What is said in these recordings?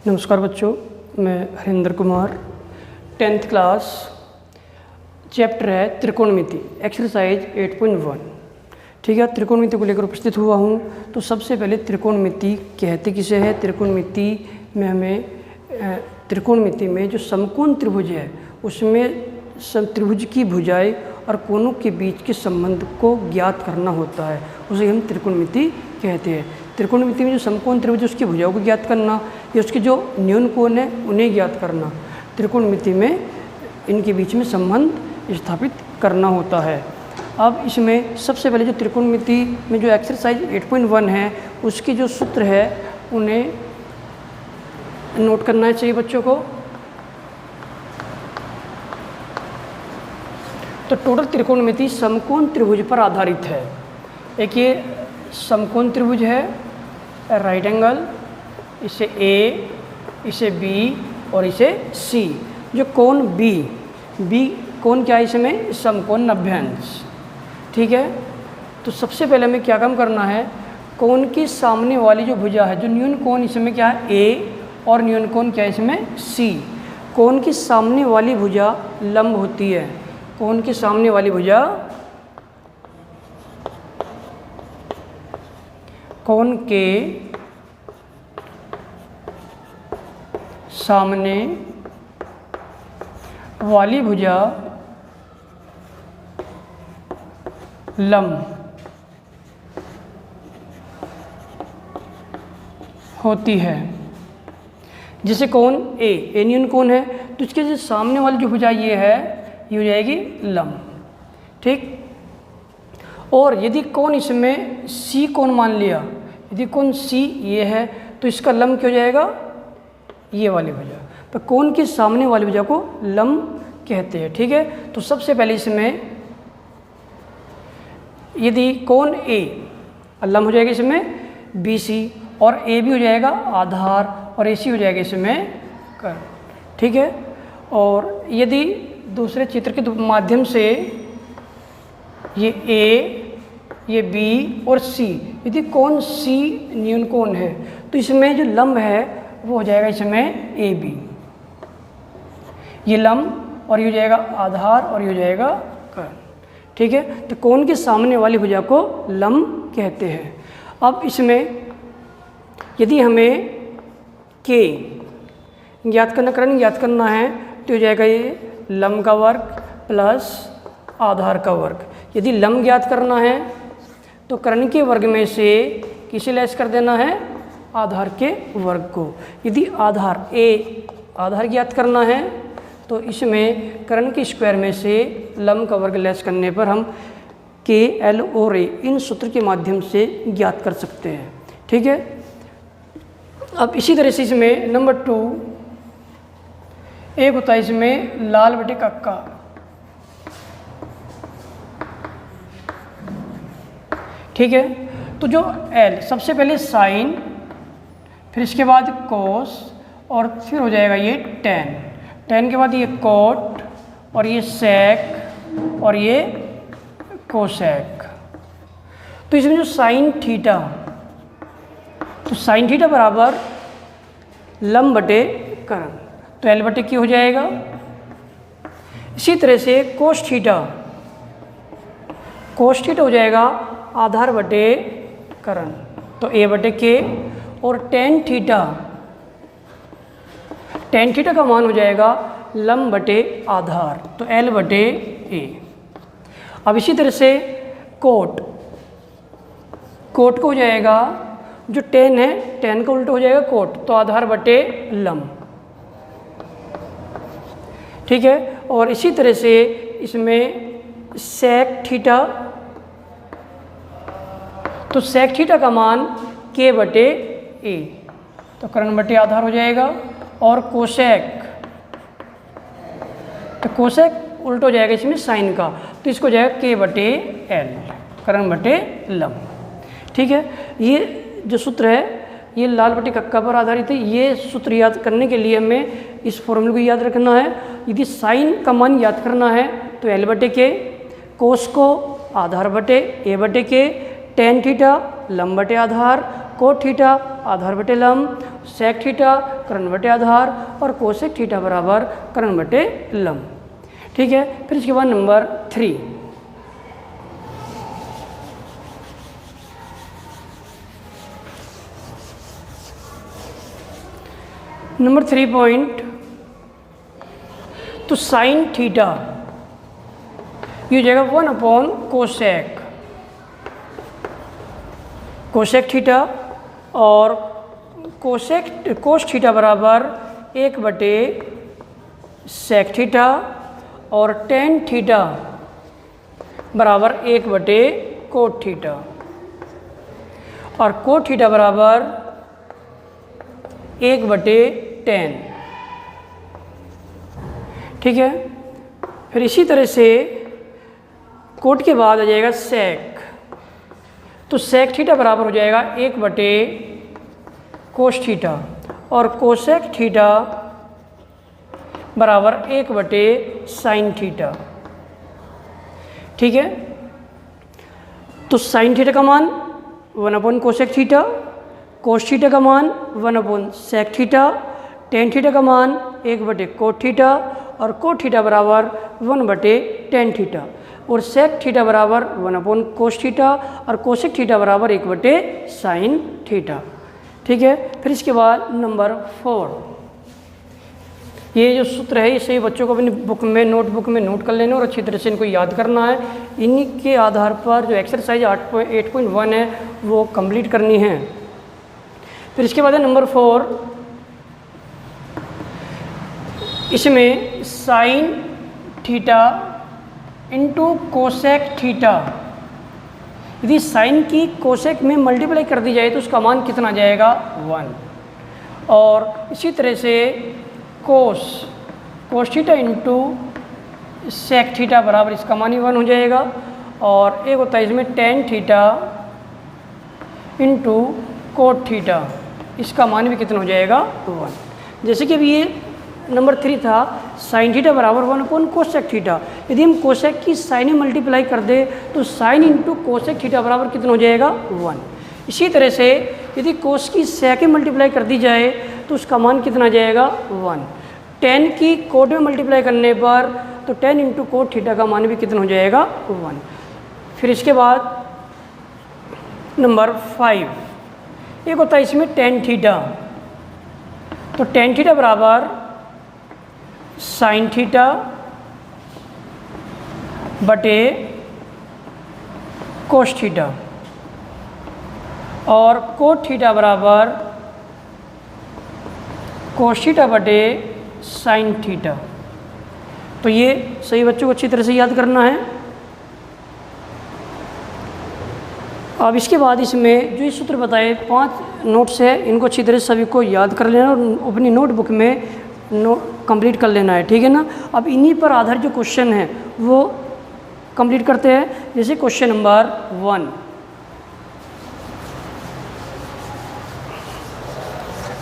नमस्कार बच्चों, मैं Harinder Kumar 10th class. Chapter है त्रिकोणमिति, एक्सरसाइज 8.1। ठीक है, त्रिकोणमिति को लेकर उपस्थित हुआ हूँ। तो सबसे पहले त्रिकोणमिति कहते किसे है। त्रिकोणमिति में हमें त्रिकोणमिति में जो समकोण त्रिभुज है उसमें त्रिभुज की भुजाएं और कोणों के बीच के संबंध को ज्ञात करना होता है, उसे हम त्रिकोणमिति कहते हैं। त्रिकोणमिति में जो समकोण त्रिभुज है उसकी भुजाओं को ज्ञात करना या उसके जो न्यून कोण है उन्हें ज्ञात करना, त्रिकोणमिति में इनके बीच में संबंध स्थापित करना होता है। अब इसमें सबसे पहले जो त्रिकोणमिति में जो एक्सरसाइज 8.1 है उसके जो सूत्र है उन्हें नोट करना चाहिए बच्चों को। तो टोटल त्रिकोणमिति समकोण त्रिभुज पर आधारित है। एक ये समकोण त्रिभुज है, राइट एंगल, इसे ए, इसे बी और इसे सी। जो कोण बी कोण क्या है इसमें, समकोण 90 अंश। ठीक है, तो सबसे पहले हमें क्या काम करना है, कोण के सामने वाली जो भुजा है, जो न्यून कोण इसमें क्या है ए और न्यून कोण क्या है इसमें सी। कोण के सामने वाली भुजा लंब होती है। कोण के सामने वाली भुजा कोण के सामने वाली भुजा लंब होती है। जैसे कोण ए न्यून कोण है तो इसके जो सामने वाली जो भुजा ये है ये हो जाएगी लंब। ठीक, और यदि कोण इसमें सी कोण मान लिया, यदि कोण सी ये है तो इसका लंब क्या हो जाएगा, ये वाली भुजा। तो कोण के सामने वाली भुजा को लंब कहते हैं। ठीक है, तो सबसे पहले इसमें यदि कोण ए लंब हो जाएगा इसमें बी सी, और ए भी हो जाएगा आधार, और ए सी हो जाएगा इसमें कर्ण। ठीक है, और यदि दूसरे चित्र के माध्यम से ये ए, ये बी और सी, यदि कोण सी न्यून कोण है तो इसमें जो लंब है वो हो जाएगा इसमें ए बी, ये लंब, और ये हो जाएगा आधार और ये हो जाएगा कर्ण। ठीक है, तो कोण के सामने वाली भुजा को लंब कहते हैं। अब इसमें यदि हमें के ज्ञात करना, कर्ण ज्ञात करना है तो हो जाएगा ये लंब का वर्ग प्लस आधार का वर्ग। यदि लंब ज्ञात करना है तो कर्ण के वर्ग में से किसे लेस कर देना है, आधार के वर्ग को। यदि आधार ज्ञात करना है तो इसमें कर्ण के स्क्वायर में से लंब का वर्ग लेस करने पर हम के, एल और ए इन सूत्र के माध्यम से ज्ञात कर सकते हैं। ठीक है, अब इसी तरह से इसमें नंबर 2 एक होता है इसमें लाल बटे कक्का। ठीक है, तो जो एल सबसे पहले साइन, फिर इसके बाद कोस, और फिर हो जाएगा ये टेन के बाद ये कोट, और ये सेक, और ये कोसेक। तो इसमें जो साइन थीटा, तो साइन थीटा बराबर लंब बटे कर्ण, तो एल बटे क्यू हो जाएगा। इसी तरह से कोस थीटा हो जाएगा आधार बटे कर्ण, तो ए बटे के, और टेन थीटा का मान हो जाएगा लंब बटे आधार, तो एल बटे ए। अब इसी तरह से कोट को हो जाएगा, जो टेन है टेन का उल्टा हो जाएगा कोट, तो आधार बटे लंब। ठीक है, और इसी तरह से इसमें सेक थीटा, तो सेक थीटा का मान के बटे ए, तो कर्ण बटे आधार हो जाएगा। और कोसेक, तो कोसेक उल्टा हो जाएगा इसमें साइन का, तो इसको हो जाएगा के बटे एल, कर्ण बटे लंब। ठीक है, ये जो सूत्र है ये लाल बटे कक्का पर आधारित है। ये सूत्र याद करने के लिए हमें इस फॉर्मूले को याद रखना है। यदि साइन का मान याद करना है तो एल बटे के, कोस को आधार बटे ए बटे के, टेन थीटा लंब बटे आधार, कोट थीटा आधार बटे लंब, सेक थीटा कर्ण बटे आधार और कोसेक थीटा बराबर कर्ण बटे लंब। ठीक है, फिर इसके बाद नंबर 3। नंबर 3 पॉइंट, तो साइन थीटा ये हो जाएगा 1 कोसेक थीटा और कोस थीटा बराबर 1/सेक थीटा और टेन थीटा बराबर 1/कोट थीटा और कोट थीटा बराबर 1/tan। ठीक है, फिर इसी तरह से कोट के बाद आ जाएगा सेक, तो सेक थीटा बराबर हो जाएगा 1/कोस थीटा और कोसेक थीटा बराबर 1/साइन थीटा। ठीक है, तो साइन थीटा का मान 1 कोसेक थीटा, कोस थीटा का मान 1 सेक थीटा, टेन थीटा का मान 1/कोट थीटा और कोट थीटा बराबर 1/tan थीटा और सेक थीटा बराबर 1 कोस थीटा और कोसेक थीटा बराबर 1/साइन थीटा। ठीक है, फिर इसके बाद नंबर 4, ये जो सूत्र है इसे बच्चों को अपनी बुक में नोटबुक में नोट कर लेना और अच्छी तरह से इनको याद करना है। इन्हीं के आधार पर जो एक्सरसाइज 8.1 है वो कंप्लीट करनी है। फिर इसके बाद है नंबर 4, इसमें sine theta into cosec theta, यदि साइन की कोसेक में मल्टीप्लाई कर दी जाए तो उसका मान कितना आ जाएगा 1। और इसी तरह से cos theta into sec theta बराबर इसका मान ही 1 हो जाएगा। और एक होता है इसमें tan theta into cot theta, इसका मान भी कितना हो जाएगा 1। जैसे कि अभी ये नंबर 3 था साइन थीटा बराबर 1 कोसेक थीटा, यदि हम कोसेक की साइन में मल्टीप्लाई कर दे तो साइन इंटू कोसेक थीटा बराबर कितना हो जाएगा 1। इसी तरह से यदि कोस की सेक में मल्टीप्लाई कर दी जाए तो उसका मान कितना आ जाएगा 1। टेन की कोट में मल्टीप्लाई करने पर तो टेन इंटू कोट थीटा का मान भी कितना हो जाएगा 1। फिर इसके बाद नंबर 5, एक होता है इसमें टेन थीटा, तो टेन थीटा बराबर साइन थीटा बटे कोस थीटा और कोट थीटा बराबर कोस थीटा बटे साइन थीटा। तो ये सही बच्चों को अच्छी तरह से याद करना है। अब इसके बाद इसमें जो ये सूत्र बताए 5 नोट्स है, इनको अच्छी तरह से सभी को याद कर लेना और अपनी नोटबुक में कंप्लीट कर लेना है। ठीक है ना। अब इन्हीं पर आधारित जो क्वेश्चन है वो कंप्लीट करते हैं। जैसे क्वेश्चन नंबर 1,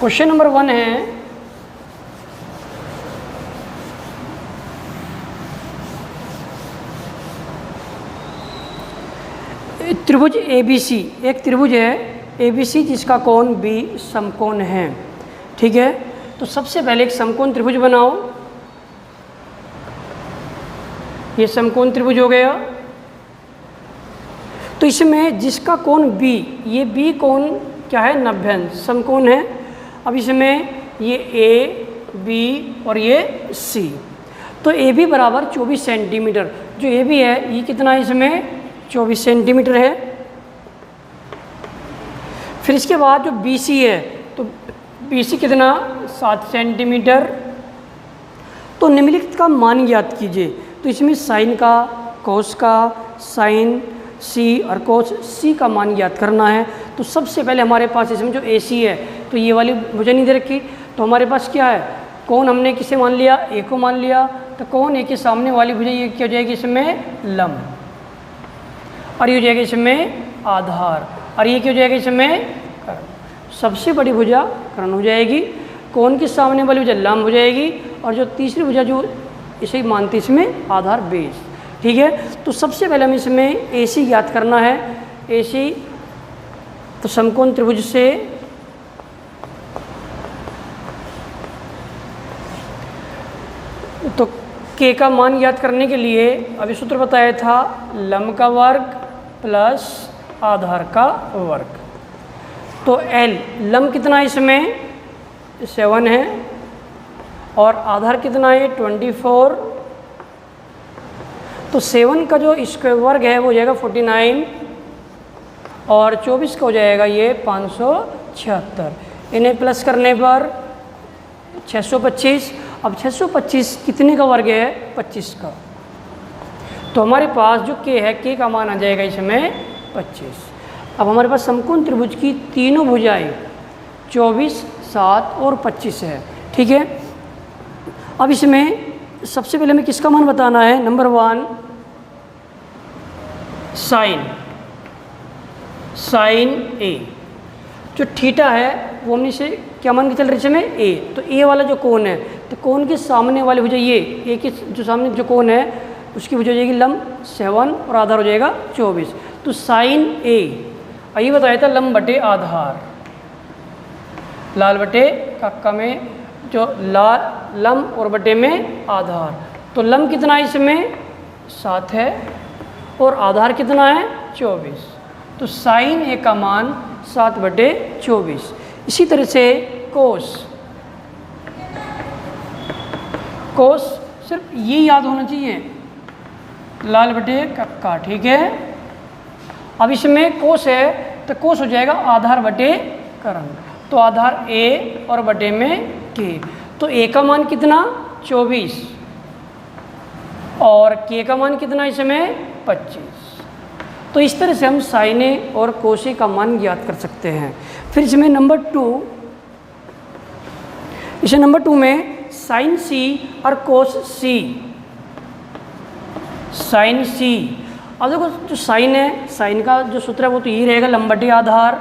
क्वेश्चन नंबर 1 है त्रिभुज ABC, एक त्रिभुज है ABC जिसका कोण B समकोण है। ठीक है, तो सबसे पहले एक समकोण त्रिभुज बनाओ। ये समकोण त्रिभुज हो गया। तो इसमें जिसका कोण B, ये B कोण क्या है 90 अंश समकोण है। अब इसमें ये A, B और ये C, तो AB बराबर 24 सेंटीमीटर। जो AB है ये कितना है इसमें 24 सेंटीमीटर है। फिर इसके बाद जो BC है तो BC कितना 7 सेंटीमीटर। तो निम्नलिखित का मान ज्ञात कीजिए। तो इसमें साइन का, कोस का, साइन C और कोस C का मान ज्ञात करना है। तो सबसे पहले हमारे पास इसमें जो AC है तो ये वाली भुजा नहीं दे रखी, तो हमारे पास क्या है कोण हमने किसे मान लिया A को मान लिया। तो कोण A के सामने वाली भुजा ये क्या हो जाएगी इसमें लंब, और ये हो जाएगा इसमें आधार, और ये क्या हो जाएगा इसमें कर्ण। सबसे बड़ी भुजा कर्ण हो जाएगी, कोण के सामने वाली भुजा लंब हो जाएगी, और जो तीसरी भुजा जो इसे मानती इसमें आधार बेस। ठीक है, तो सबसे पहले हम इसमें AC ज्ञात करना है। AC तो समकोण त्रिभुज से के का मान याद करने के लिए अभी सूत्र बताया था लंब का वर्ग प्लस आधार का वर्ग। तो एल लंब कितना है इसमें 7 है और आधार कितना है 24। तो 7 का जो स्क्वायर वर्ग है वो हो जाएगा 49 और 24 का हो जाएगा ये 576। इन्हें प्लस करने पर 625। अब 625 कितने का वर्ग है 25 का। तो हमारे पास जो के है के का मान आ जाएगा इसमें 25। अब हमारे पास समकोण त्रिभुज की तीनों भुजाएं 24, 7 और 25 है। ठीक है, अब इसमें सबसे पहले हमें किसका मान बताना है। नंबर 1 साइन ए। जो थीटा है वो हमने से क्या मान के चल रही है इसमें ए। तो ए वाला जो कोण है तो कोण के सामने वाली भुजा ये ए के जो सामने जो कोण है उसकी भुजा हो जाएगी लंब 7 और आधार हो जाएगा 24। तो साइन ए ये बताया था लंब बटे आधार, लाल बटे कक्का में जो लाल लंब और बटे में आधार। तो लंब कितना है इसमें 7 है और आधार कितना है 24। तो साइन ए का मान 7 बटे 24। इसी तरह से कोस सिर्फ ये याद होना चाहिए लाल बटे कक्का। ठीक है, अब इसमें कोस है तो कोस हो जाएगा आधार बटे करण। तो आधार ए और बटे में के। तो ए का मान कितना 24 और के का मान कितना इसमें 25। तो इस तरह से हम साइन ए और कोस ए का मान ज्ञात कर सकते हैं। फिर इसमें नंबर 2 में साइन सी और कोस सी। साइन सी, अब देखो जो साइन है साइन का जो सूत्र है वो तो यही रहेगा लंब बटे आधार।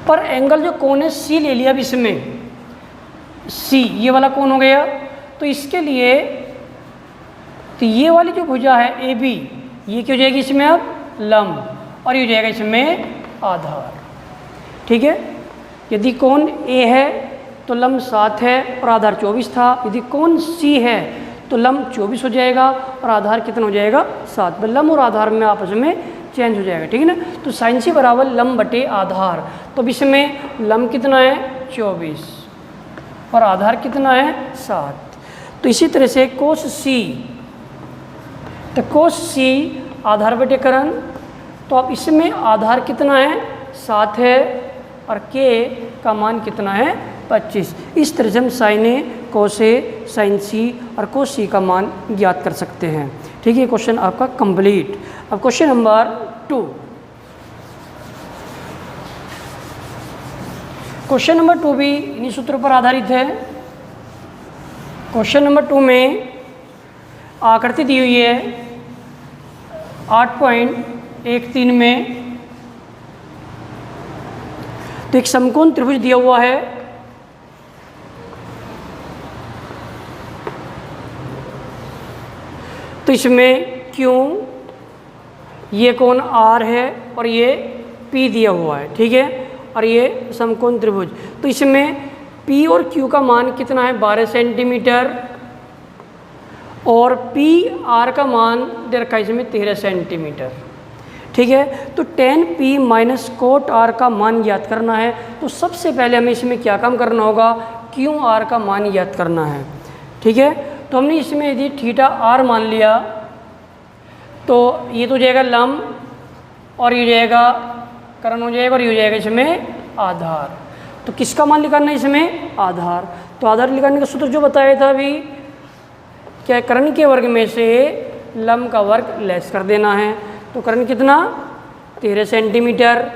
पर एंगल जो कोण है सी ले लिया अब इसमें सी ये वाला कोण हो गया। तो इसके लिए तो ये वाली जो भुजा है ए बी ये क्या हो जाएगी इसमें अब लंब और ये हो जाएगा इसमें आधार। ठीक है, यदि कोण ए है तो लंब 7 है और आधार 24 था। यदि कोण सी है तो लंब 24 हो जाएगा और आधार कितना हो जाएगा 7। लंब और आधार में आपस में चेंज हो जाएगा। ठीक है ना। तो साइन सी बराबर लंब बटे आधार। तो अब इसमें लंब कितना है 24 और आधार कितना है 7। तो इसी तरह से कोस सी, तो कोस सी आधार बटे करण। तो अब इसमें आधार कितना है 7 है और के का मान कितना है 25। इस तरह से हम साइन ए कोस ए साइन सी और कोस सी का मान ज्ञात कर सकते हैं। ठीक है, क्वेश्चन आपका कंप्लीट। अब क्वेश्चन नंबर 2। क्वेश्चन नंबर 2 भी इन्हीं सूत्रों पर आधारित है। क्वेश्चन नंबर 2 में आकृति दी हुई है 8.13 में। तो एक समकोण त्रिभुज दिया हुआ है। तो इसमें क्यों ये कोण R है और ये P दिया हुआ है। ठीक है, और ये समकोण त्रिभुज। तो इसमें P और Q का मान कितना है 12 सेंटीमीटर और PR का मान दे रखा है इसमें 13 सेंटीमीटर। ठीक है, तो tan P minus cot R का मान ज्ञात करना है। तो सबसे पहले हमें इसमें क्या काम करना होगा QR का मान ज्ञात करना है। ठीक है, तो हमने इसमें यदि थीटा R मान लिया तो ये तो हो जाएगा लंब और ये हो जाएगा करण हो जाएगा और ये हो जाएगा इसमें आधार। तो किसका मान निकालना है इसमें आधार। तो आधार निकालने का सूत्र जो बताया था अभी क्या करण के वर्ग में से लंब का वर्ग लेस कर देना है। तो करण कितना 13 सेंटीमीटर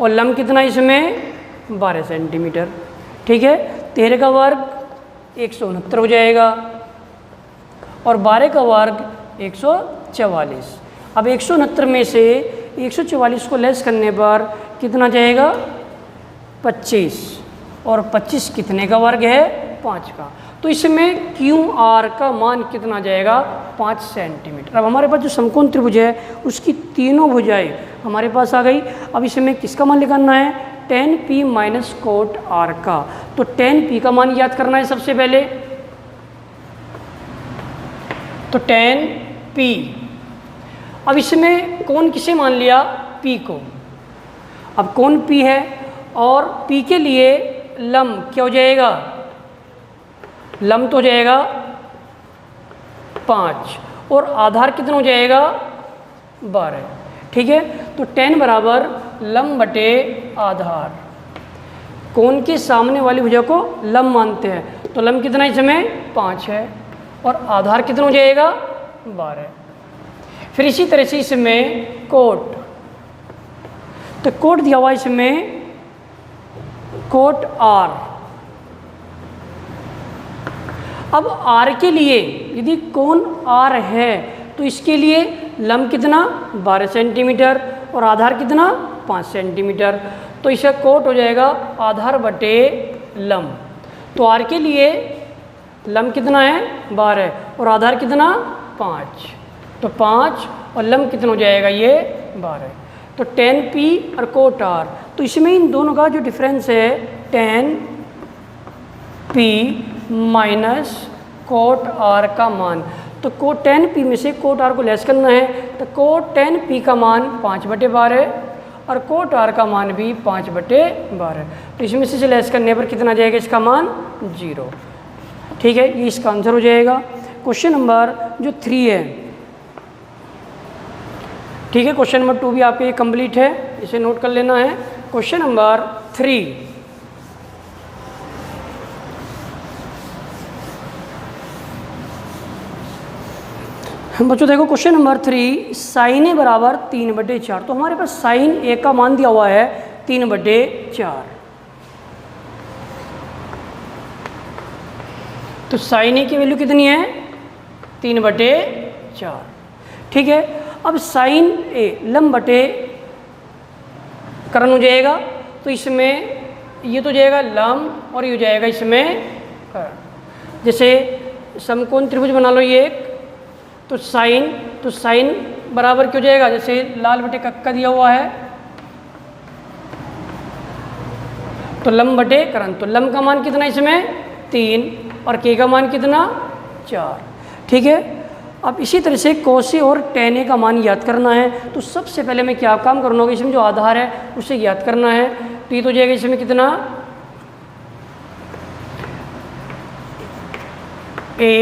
और लंब कितना इसमें 12 सेंटीमीटर। ठीक है, 13 का वर्ग 169 हो जाएगा और 12 का वर्ग 144। अब 169 में से 144 को लेस करने पर कितना जाएगा 25 और 25 कितने का वर्ग है 5 का। तो इसमें QR का मान कितना जाएगा 5 सेंटीमीटर। अब हमारे पास जो समकोण त्रिभुज है उसकी तीनों भुजाएं हमारे पास आ गई। अब इसमें किसका मान निकालना है tan P minus cot R का। तो tan P का मान याद करना है सबसे पहले। तो tan P। अब इसमें कौन किसे मान लिया? P को। अब कौन P है और P के लिए लंब क्या हो जाएगा? लंब तो हो जाएगा 5 और आधार कितना हो जाएगा? 12। ठीक है, तो tan बराबर लंब बटे आधार। कोण के सामने वाली भुजा को लंब मानते हैं, तो लंब कितना इसमें? 5 है और आधार कितना हो जाएगा? 12। फिर इसी तरह से इसमें कोट, तो कोट दिया हुआ इसमें कोट R। अब R के लिए यदि कोण R है तो इसके लिए लंब कितना? 12 सेंटीमीटर और आधार कितना? 5 सेंटीमीटर। तो इसका कोट हो जाएगा आधार बटे लंब। तो R के लिए लंब कितना है? 12 और आधार कितना? 5। तो 5 और लंब कितना हो जाएगा? ये 12। तो tan P और कोट R, तो इसमें इन दोनों का जो डिफरेंस है tan P minus cot R का मान, तो कोट tan P में से कोट R को लेस करना है, तो कोट tan P का मान 5/12 और कोट R का मान भी 5/12। तो इसमें से लेस करने पर कितना जाएगा? इसका मान 0। ठीक है, ये इसका आंसर हो जाएगा। क्वेश्चन नंबर जो 3 है, ठीक है, क्वेश्चन नंबर 2 भी आपके ये कंप्लीट है, इसे नोट कर लेना है। क्वेश्चन नंबर 3, बच्चों देखो क्वेश्चन नंबर 3, साइन ए बराबर 3/4। तो हमारे पास साइन ए का मान दिया हुआ है 3/4। तो साइन ए की वैल्यू कितनी है? 3/4। ठीक है, अब साइन ए लंब बटे कर्ण हो जाएगा, तो इसमें ये तो जाएगा लंब और ये हो जाएगा इसमें कर्ण। जैसे समकोण त्रिभुज बना लो ये एक, तो साइन बराबर क्यों जाएगा? जैसे लाल बटे कक्का दिया हुआ है, तो लंब बटे कर्ण, तो लंब का मान कितना इसमें? 3 और के का मान कितना? 4। ठीक है, अब इसी तरह से कोसे और tan ए का मान याद करना है। तो सबसे पहले मैं क्या काम करना होगा? इसमें जो आधार है उसे याद करना है। तो ये तो जाएगा इसमें कितना? A,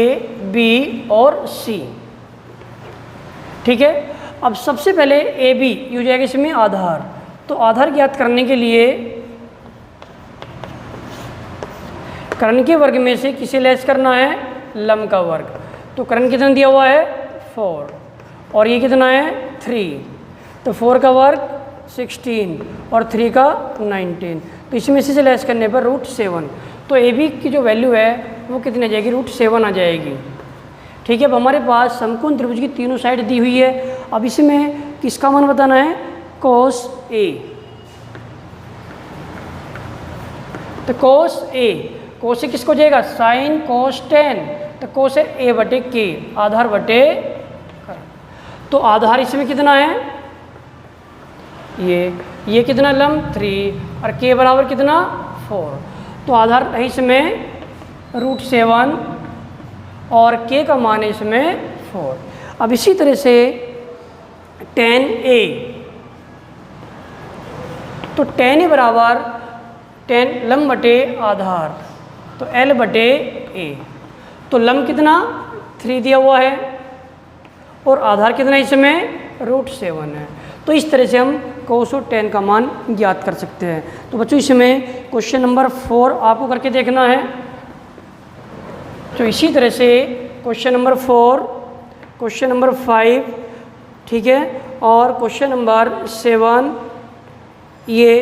B और C। ठीक है, अब सबसे पहले ए बी ये हो जाएगा इसमें आधार। तो आधार ज्ञात करने के लिए कर्ण के वर्ग में से किसे लेस करना है? लंब का वर्ग। तो कर्ण कितना दिया हुआ है? 4 और ये कितना है? 3। तो 4 का वर्ग 16 और 3 का 19। तो इसमें से लेस करने पर √7। तो ए बी की जो वैल्यू है वो कितनी आ जाएगी? √7 आ जाएगी। ठीक है, अब हमारे पास समकोण त्रिभुज की तीनों साइड दी हुई है। अब इसमें किसका मान बताना है? कोस ए। तो कोस ए, कोस ए किसको जाएगा? Sine cos tan। तो कोस है ए बटे के, आधार बटे कर्ण। तो आधार इसमें कितना है? ये कितना? लंब 3 और के बराबर कितना? 4। तो आधार है इसमें √7 और के का मान है इसमें 4। अब इसी तरह से tan A, तो tan A बराबर tan लंब बटे आधार, तो L बटे A। तो लंब कितना? 3 दिया हुआ है और आधार कितना इसमें? √7 है। तो इस तरह से हम कोस और tan का मान ज्ञात कर सकते हैं। तो बच्चों इसमें क्वेश्चन नंबर 4 आपको करके देखना है। तो इसी तरह से क्वेश्चन नंबर 4, क्वेश्चन नंबर 5, ठीक है, और क्वेश्चन नंबर 7, ये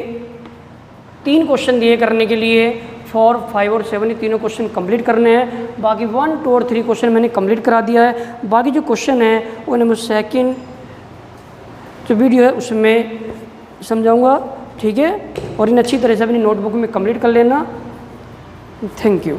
3 क्वेश्चन दिए करने के लिए। 4, 5 और 7 ये तीनों क्वेश्चन कंप्लीट करने हैं। बाकी 1, 2 और 3 क्वेश्चन मैंने कंप्लीट करा दिया है। बाकी जो क्वेश्चन है वो नंबर 2 जो वीडियो है उसमें समझाऊंगा। ठीक है, और इन अच्छी तरह से अपनी नोटबुक में कंप्लीट कर लेना। Thank you.